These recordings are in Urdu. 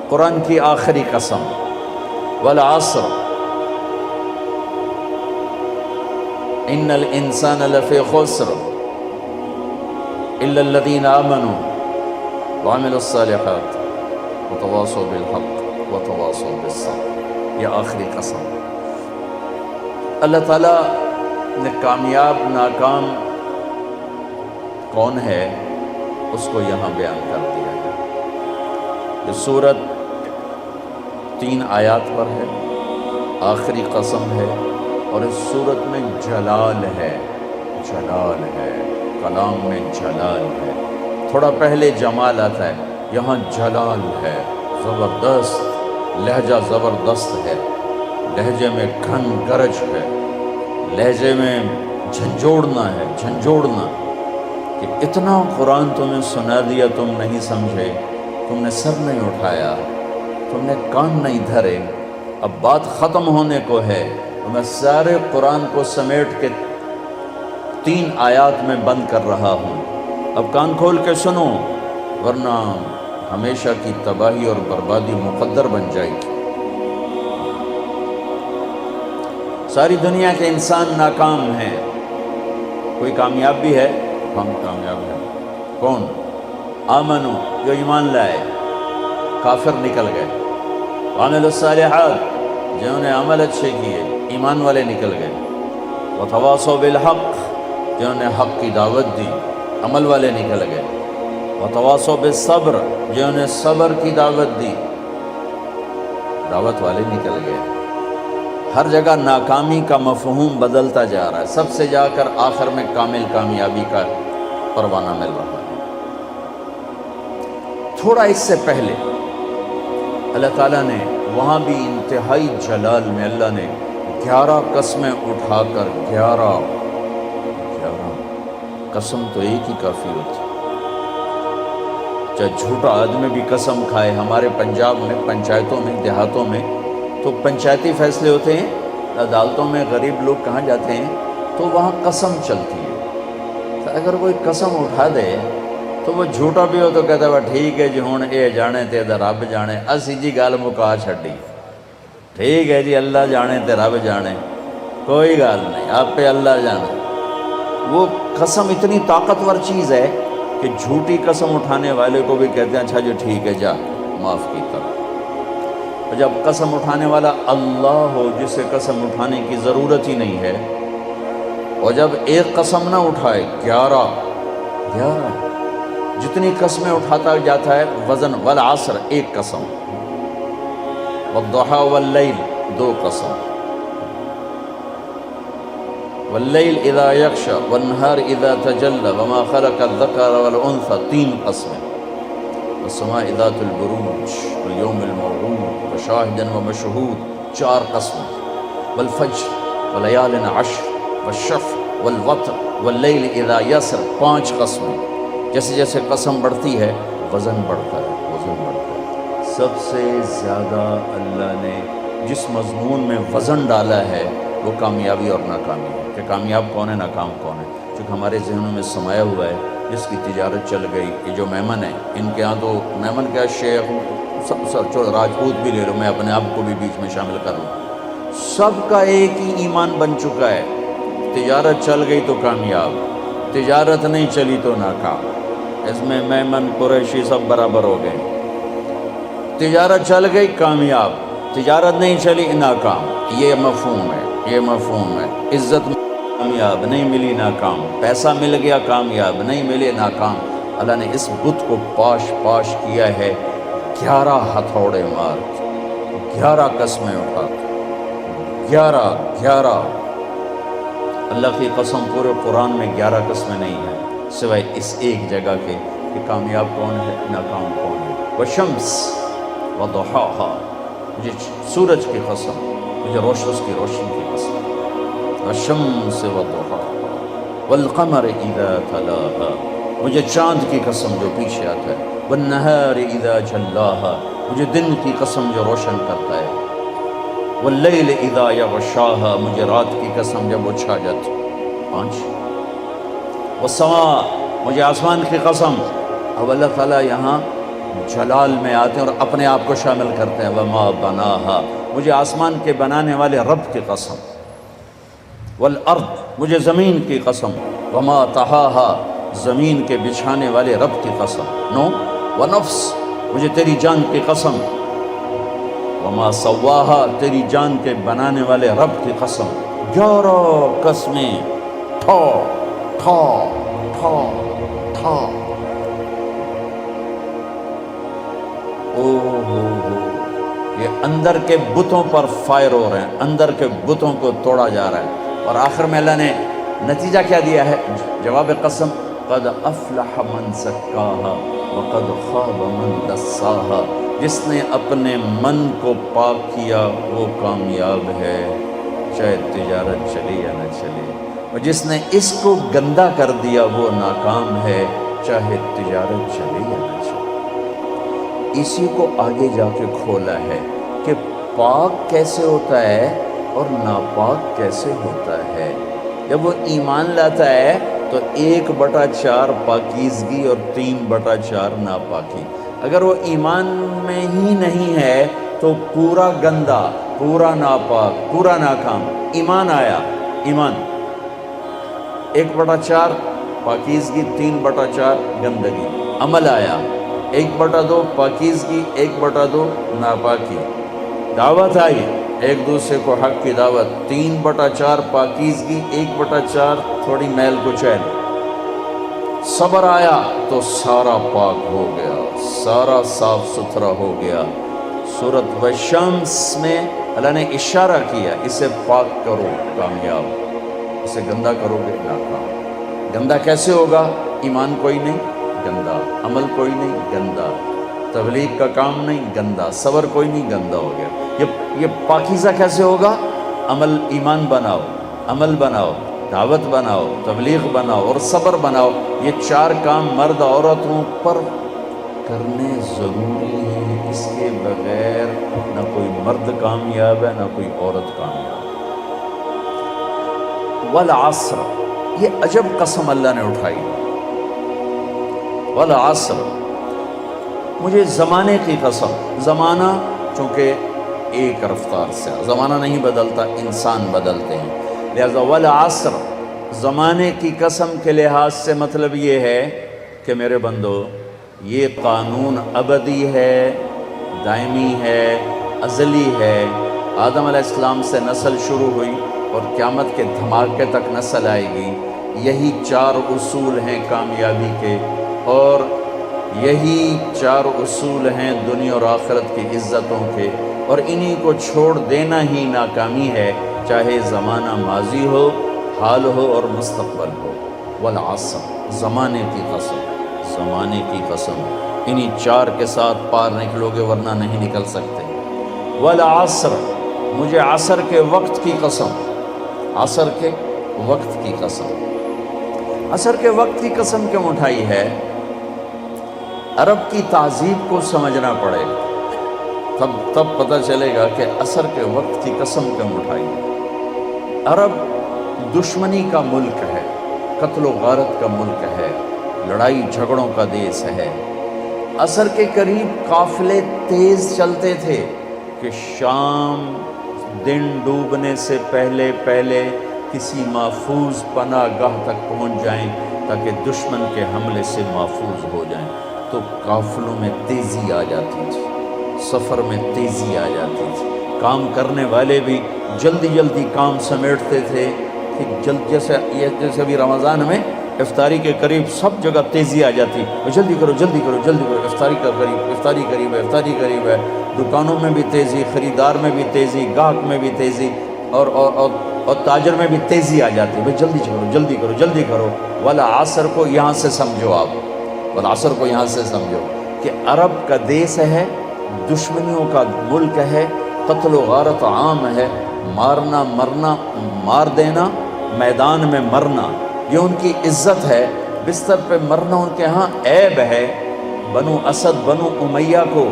قرآن کی آخری قسم، والعصر ان الانسان لفی خسر الا الذین آمنوا وعملوا الصالحات وتواصوا بالحق وتواصوا بالصبر۔ یہ آخری قسم اللہ تعالیٰ نے کامیاب ناکام کون ہے اس کو یہاں بیان کر دیا ہے۔ یہ سورت 3 آیات پر ہے، آخری قسم ہے، اور اس سورت میں جلال ہے، جلال ہے، کلام میں جلال ہے۔ تھوڑا پہلے جمال آتا ہے، یہاں جلال ہے، زبردست لہجہ، زبردست ہے، لہجے میں گھن گرج ہے، لہجے میں جھنجھوڑنا ہے، جھنجھوڑنا کہ اتنا قرآن تمہیں سنا دیا، تم نہیں سمجھے، تم نے سر نہیں اٹھایا، تم نے کان نہیں دھرے، اب بات ختم ہونے کو ہے، تو میں سارے قرآن کو سمیٹ کے 3 آیات میں بند کر رہا ہوں، اب کان کھول کے سنو ورنہ ہمیشہ کی تباہی اور بربادی مقدر بن جائے گی۔ ساری دنیا کے انسان ناکام ہیں، کوئی کامیاب بھی ہے؟ ہم کامیاب ہیں۔ کون؟ آمنو، جو ایمان لائے، کافر نکل گئے، وعملوا الصالحات، جنہوں نے عمل اچھے کیے، ایمان والے نکل گئے، وتواصوا بالحق، جنہوں نے حق کی دعوت دی، عمل والے نکل گئے، وتواصوا بالصبر، جنہوں نے صبر کی دعوت دی، دعوت والے نکل گئے۔ ہر جگہ ناکامی کا مفہوم بدلتا جا رہا ہے، سب سے جا کر آخر میں کامل کامیابی کا پروانہ مل رہا ہے۔ تھوڑا اس سے پہلے اللہ تعالیٰ نے وہاں بھی انتہائی جلال میں اللہ نے 11 قسمیں اٹھا کر 11 قسم تو ایک ہی کافی ہوتی، چاہے جھوٹا آدمی بھی قسم کھائے۔ ہمارے پنجاب میں پنچایتوں میں دیہاتوں میں تو پنچایتی فیصلے ہوتے ہیں، عدالتوں میں غریب لوگ کہاں جاتے ہیں تو وہاں قسم چلتی ہے، تو اگر کوئی قسم اٹھا دے تو وہ جھوٹا بھی ہو تو کہتا ہے ٹھیک ہے جی ہوں اے جانے تے رب جانے، اسی جی گل مکا چھڈی، ٹھیک ہے جی اللہ جانے تے رب جانے، کوئی گل نہیں، آپ پہ اللہ جانے۔ وہ قسم اتنی طاقتور چیز ہے کہ جھوٹی قسم اٹھانے والے کو بھی کہتے ہیں اچھا جو ٹھیک ہے جا معاف کی طرح۔ اور جب قسم اٹھانے والا اللہ ہو جسے قسم اٹھانے کی ضرورت ہی نہیں ہے، اور جب ایک قسم نہ اٹھائے 11 جتنی قسمیں اٹھاتا جاتا ہے وزن، والعصر 1 قسم، والضحى واللیل 2 قسم، واللیل اذا یغشی والنہار اذا تجلی وما خلق الذکر والانثى 3 قسمیں، والسماء ذات البروج والیوم الموعود وشاہد ومشہود 4 قسمیں، والفجر ولیال عشر والشفع والوتر واللیل اذا یسر 5 قسمیں۔ جیسے جیسے قسم بڑھتی ہے وزن بڑھتا ہے، وزن بڑھتا ہے۔ سب سے زیادہ اللہ نے جس مضمون میں وزن ڈالا ہے وہ کامیابی اور ناکامی ہے، کہ کامیاب کون ہے، ناکام کون ہے، چونکہ ہمارے ذہنوں میں سمایا ہوا ہے جس کی تجارت چل گئی، یہ جو میمن ہے ان کے ہاں تو میمن کیا شیخ سب راجپوت بھی لے لو، میں اپنے آپ کو بھی بیچ میں شامل کر لوں، سب کا ایک ہی ایمان بن چکا ہے، تجارت چل گئی تو کامیاب، تجارت نہیں چلی تو ناکام۔ اس میں میمن قریشی سب برابر ہو گئے، تجارت چل گئی کامیاب، تجارت نہیں چلی ناکام، یہ مفہوم ہے، یہ مفہوم ہے۔ عزت کامیاب نہیں ملی ناکام، پیسہ مل گیا کامیاب نہیں ملے ناکام۔ اللہ نے اس بت کو پاش پاش کیا ہے 11 ہتھوڑے مار کے، 11 قسمیں اٹھا کے، 11 اللہ کی قسم پورے قرآن میں 11 قسمیں نہیں ہیں سوائے اس ایک جگہ کے کہ کامیاب کون ہے، ناکام کون ہے۔ والشمس وضحاها، مجھے سورج کی قسم، مجھے اس کی روشنی کی قسم، والشمس وضحاها والقمر اذا تلاها، مجھے چاند کی قسم جو پیچھے آتا ہے، والنہار اذا جلاها، مجھے دن کی قسم جو روشن کرتا ہے، واللیل اذا یغشاها، مجھے رات کی قسم جب وہ چھا جاتی، 5، والسماء، مجھے آسمان کی قسم۔ اب اللہ تعالیٰ یہاں جلال میں آتے ہیں اور اپنے آپ کو شامل کرتے ہیں. وما بناہا، مجھے آسمان کے بنانے والے رب کی قسم. والارض، مجھے زمین کی قسم. وما طحاہا، زمین کے بچھانے والے رب کی قسم. نو ونفس، مجھے تیری جان کی قسم. وما سواہا، تیری جان کے بنانے والے رب کی قسم. 11 قسمیں ٹھا ٹھا ٹھا ٹھا. یہ اندر کے بتوں پر فائر ہو رہے ہیں، اندر کے بتوں کو توڑا جا رہا ہے. اور آخر میں اللہ نے نتیجہ کیا دیا ہے؟ جواب قسم. قد افلح من زکاہا وقد خاب من دساہا. جس نے اپنے من کو پاک کیا وہ کامیاب ہے، چاہے تجارت چلے یا نہ چلے. اور جس نے اس کو گندا کر دیا وہ ناکام ہے، چاہے تجارت چلے یا نہ چلے. اسی کو آگے جا کے کھولا ہے کہ پاک کیسے ہوتا ہے اور ناپاک کیسے ہوتا ہے. جب وہ ایمان لاتا ہے تو 1/4 پاکیزگی اور 3/4 ناپاکی. اگر وہ ایمان میں ہی نہیں ہے تو پورا گندا، پورا ناپاک، پورا ناکام. ایمان آیا، ایمان 1/4 پاکیزگی، 3/4 گندگی. عمل آیا 1/2 پاکیزگی، 1/2 ناپاکی. دعوت آئی ایک دوسرے کو حق کی دعوت، 3/4 پاکیزگی، 1/4 تھوڑی میل کچیل. صبر آیا تو سارا پاک ہو گیا، سارا صاف ستھرا ہو گیا. سورۃ والشمس میں اللہ نے اشارہ کیا، اسے پاک کرو کامیاب، اسے گندا کرو گے ناکام. گندا کیسے ہوگا؟ ایمان کوئی نہیں، گندا. عمل کوئی نہیں، گندا. تبلیغ کا کام نہیں، گندا. صبر کوئی نہیں، گندا ہو گیا. یہ پاکیزہ کیسے ہوگا؟ عمل، ایمان بناؤ، عمل بناؤ، دعوت بناؤ، تبلیغ بناؤ اور صبر بناؤ. یہ 4 کام مرد عورتوں پر کرنے ضروری ہیں. اس کے بغیر نہ کوئی مرد کامیاب ہے نہ کوئی عورت کامیاب. والعصر، یہ عجب قسم اللہ نے اٹھائی. والعصر، مجھے زمانے کی قسم. زمانہ چونکہ ایک رفتار سے، زمانہ نہیں بدلتا، انسان بدلتے ہیں. لہذا والعصر، زمانے کی قسم کے لحاظ سے مطلب یہ ہے کہ میرے بندو، یہ قانون ابدی ہے، دائمی ہے، ازلی ہے. آدم علیہ السلام سے نسل شروع ہوئی اور قیامت کے دھماکے تک نسل آئے گی. یہی 4 اصول ہیں کامیابی کے، اور یہی 4 اصول ہیں دنیا اور آخرت کی عزتوں کے. اور انہی کو چھوڑ دینا ہی ناکامی ہے، چاہے زمانہ ماضی ہو، حال ہو اور مستقبل ہو. والعصر، زمانے کی قسم، زمانے کی قسم. انہی 4 کے ساتھ پار نکلو گے ورنہ نہیں نکل سکتے. والعصر، مجھے عصر کے وقت کی قسم. عصر کے وقت کی قسم. عصر کے وقت کی قسم کیوں اٹھائی ہے؟ عرب کی تہذیب کو سمجھنا پڑے گا، تب پتہ چلے گا کہ عصر کے وقت کی قسم کیوں اٹھائی ہے. عرب دشمنی کا ملک ہے، قتل و غارت کا ملک ہے، لڑائی جھگڑوں کا دیس ہے. عصر کے قریب قافلے تیز چلتے تھے کہ شام دن ڈوبنے سے پہلے کسی محفوظ پناہ گاہ تک پہنچ جائیں تاکہ دشمن کے حملے سے محفوظ ہو جائیں. تو قافلوں میں تیزی آ جاتی تھی، سفر میں تیزی آ جاتی تھی. کام کرنے والے بھی جلدی کام سمیٹتے تھے کہ جیسے ابھی رمضان میں افطاری کے قریب سب جگہ تیزی آ جاتی. جلدی کرو، افطاری قریب ہے. دکانوں میں بھی تیزی، خریدار میں بھی تیزی، گاہک میں بھی تیزی، اور تاجر میں بھی تیزی آ جاتی. بھائی جلدی کرو. والعصر کو یہاں سے سمجھو، آپ والعصر کو یہاں سے سمجھو کہ عرب کا دیس ہے، دشمنیوں کا ملک ہے، قتل و غارت عام ہے، مارنا مرنا، مار دینا، میدان میں مرنا، یہ ان کی عزت ہے. بستر پہ مرنا ان کے ہاں عیب ہے. بنو اسد، بنو امیہ کو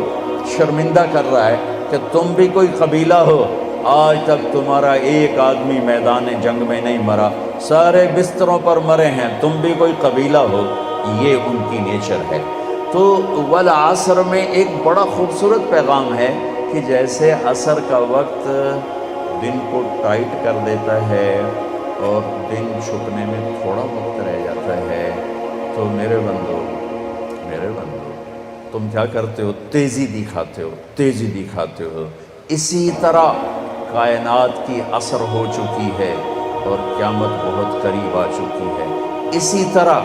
شرمندہ کر رہا ہے کہ تم بھی کوئی قبیلہ ہو، آج تک تمہارا ایک آدمی میدان جنگ میں نہیں مرا، سارے بستروں پر مرے ہیں، تم بھی کوئی قبیلہ ہو. یہ ان کی نیچر ہے. تو والعصر میں ایک بڑا خوبصورت پیغام ہے کہ جیسے عصر کا وقت دن کو ٹائٹ کر دیتا ہے اور دن چھپنے میں تھوڑا وقت رہ جاتا ہے، تو میرے بندو تم کیا کرتے ہو؟ تیزی دکھاتے ہو۔ اسی طرح کائنات کی عصر ہو چکی ہے اور قیامت بہت قریب آ چکی ہے۔ اسی طرح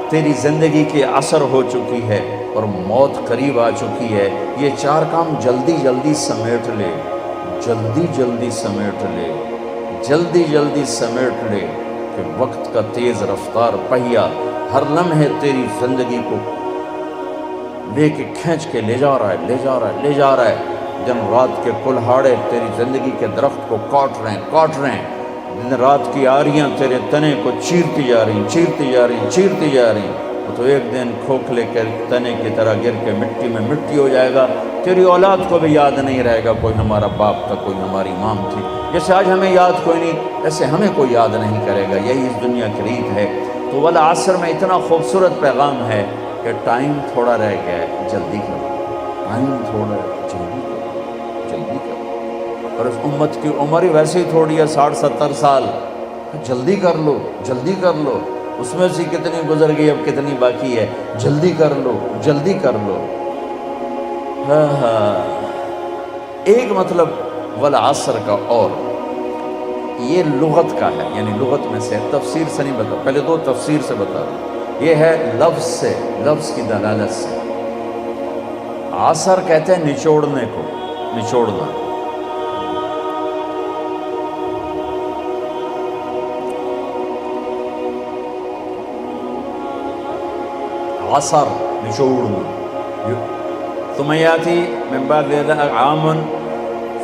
تیری زندگی کی عصر ہو چکی ہے اور موت قریب آ چکی ہے۔ یہ چار کام جلدی جلدی سمیٹ لے کہ وقت کا تیز رفتار پہیا ہر لمحے تیری زندگی کو لے کے کھینچ کے لے جا رہا ہے۔ دن رات کے کلہاڑے تیری زندگی کے درخت کو کاٹ رہے ہیں۔ دن رات کی آریاں تیرے تنے کو چیرتی جا رہی ہیں۔ تو ایک دن کھوکھلے کے تنے کی طرح گر کے مٹی میں مٹی ہو جائے گا۔ تیری اولاد کو بھی یاد نہیں رہے گا کوئی ہمارا باپ تھا، کوئی ہماری ماں تھی۔ جیسے آج ہمیں یاد کوئی نہیں، ایسے ہمیں کوئی یاد نہیں کرے گا۔ یہی اس دنیا کی ریت ہے۔ تو والعصر میں اتنا خوبصورت پیغام ہے کہ ٹائم تھوڑا رہ گیا ہے، جلدی کرو۔ اور اس امت کی عمر ہی ویسے ہی تھوڑی ہے، 60-70 سال۔ جلدی کر لو۔ اس میں سے کتنی گزر گئی، اب کتنی باقی ہے؟ جلدی کر لو۔ ایک مطلب والعصر کا، اور یہ لغت کا ہے، یعنی لغت میں سے، تفسیر سے نہیں بتا، پہلے دو تفسیر سے بتا رہا ہوں۔ یہ ہے لفظ کی دلالت سے۔ عصر کہتے ہیں نچوڑنے کو، نچوڑنا۔ عصر نچوڑنا۔ ثم يأتي من بعد ذلك عام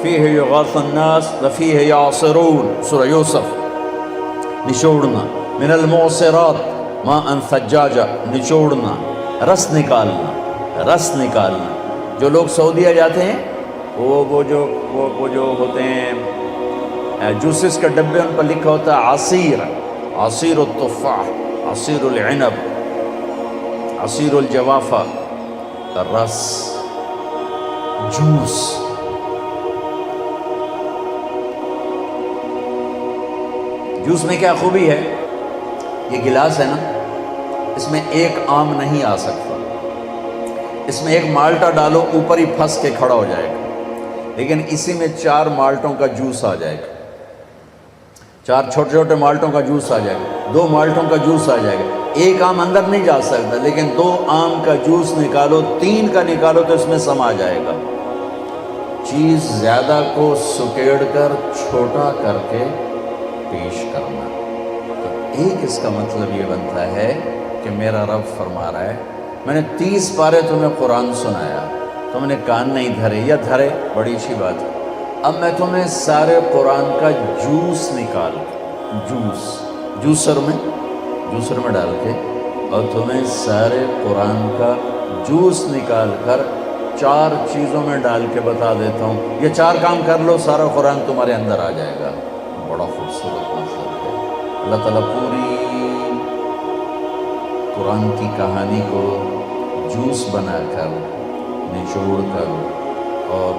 فيه يغاث الناس وفيه يعصرون، سورہ یوسف۔ نچوڑنا۔ من المعصرات ماء ثجاجا، نچوڑنا، رس نکالنا۔ جو لوگ سعودیہ جاتے ہیں وہ جو ہوتے ہیں جوسز کے ڈبے، ان پر لکھا ہوتا ہے عصیر التفاح، عصیر العنب، عصیر الجوافہ، رس، جوس۔ جوس میں کیا خوبی ہے؟ یہ گلاس ہے نا، اس میں ایک آم نہیں آ سکتا، اس میں ایک مالٹا ڈالو اوپر ہی پھنس کے کھڑا ہو جائے گا، لیکن اسی میں 4 مالٹوں کا جوس آ جائے گا، 4 چھوٹے چھوٹے مالٹوں کا جوس آ جائے گا، 2 مالٹوں کا جوس آ جائے گا۔ ایک آم اندر نہیں جا سکتا، لیکن 2 آم کا جوس نکالو، 3 کا نکالو تو اس میں سما جائے گا۔ چیز زیادہ کو سکیڑ کر چھوٹا کر کے پیش کرنا، تو ایک اس کا مطلب یہ بنتا ہے کہ میرا رب فرما رہا ہے، میں نے 30 پارے تمہیں قرآن سنایا، تم نے کان نہیں دھرے، یا دھرے، بڑی اچھی بات ہے۔ اب میں تمہیں سارے قرآن کا جوس نکال، جوسر میں ڈال کے، اور تمہیں سارے قرآن کا جوس نکال کر 4 چیزوں میں ڈال کے بتا دیتا ہوں، یہ 4 کام کر لو، سارا قرآن تمہارے اندر آ جائے گا۔ بڑا خوبصورت منظر ہے۔ اللہ تعالیٰ پوری قرآن کی کہانی کو جوس بنا کر، نچوڑ کر، اور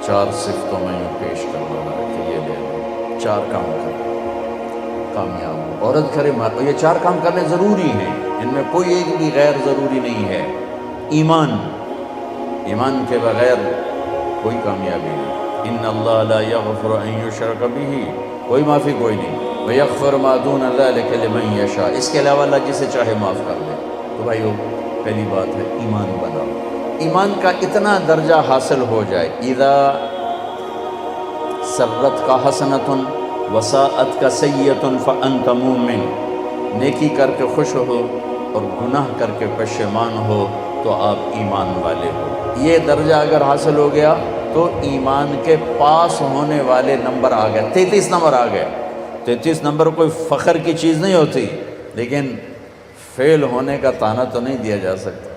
4 صفتوں میں یہ پیش کر رہا ہے کہ یہ لے لو، 4 کام کرو، کامیاب ہو۔ عورت کرے مرد، یہ 4 کام کرنے ضروری ہیں، ان میں کوئی ایک بھی غیر ضروری نہیں ہے۔ ایمان کے بغیر کوئی کامیابی نہیں۔ ان اللہ لا یغفر ان یشرک بہ، کوئی معافی کوئی نہیں۔ ویغفر ما دون ذلک لمن یشاء، اس کے علاوہ اللہ جسے چاہے معاف کر دے۔ تو بھائیو، پہلی بات ہے ایمان بناؤ۔ ایمان کا اتنا درجہ حاصل ہو جائے، اذا سرت کا حسنۃ وساءت کا سیئۃ فانت مومن، نیکی کر کے خوش ہو اور گناہ کر کے پشیمان ہو تو آپ ایمان والے ہو۔ یہ درجہ اگر حاصل ہو گیا تو ایمان کے پاس ہونے والے نمبر آ گئے، 33 نمبر آ گئے۔ 33 نمبر کوئی فخر کی چیز نہیں ہوتی، لیکن فیل ہونے کا طعنہ تو نہیں دیا جا سکتا۔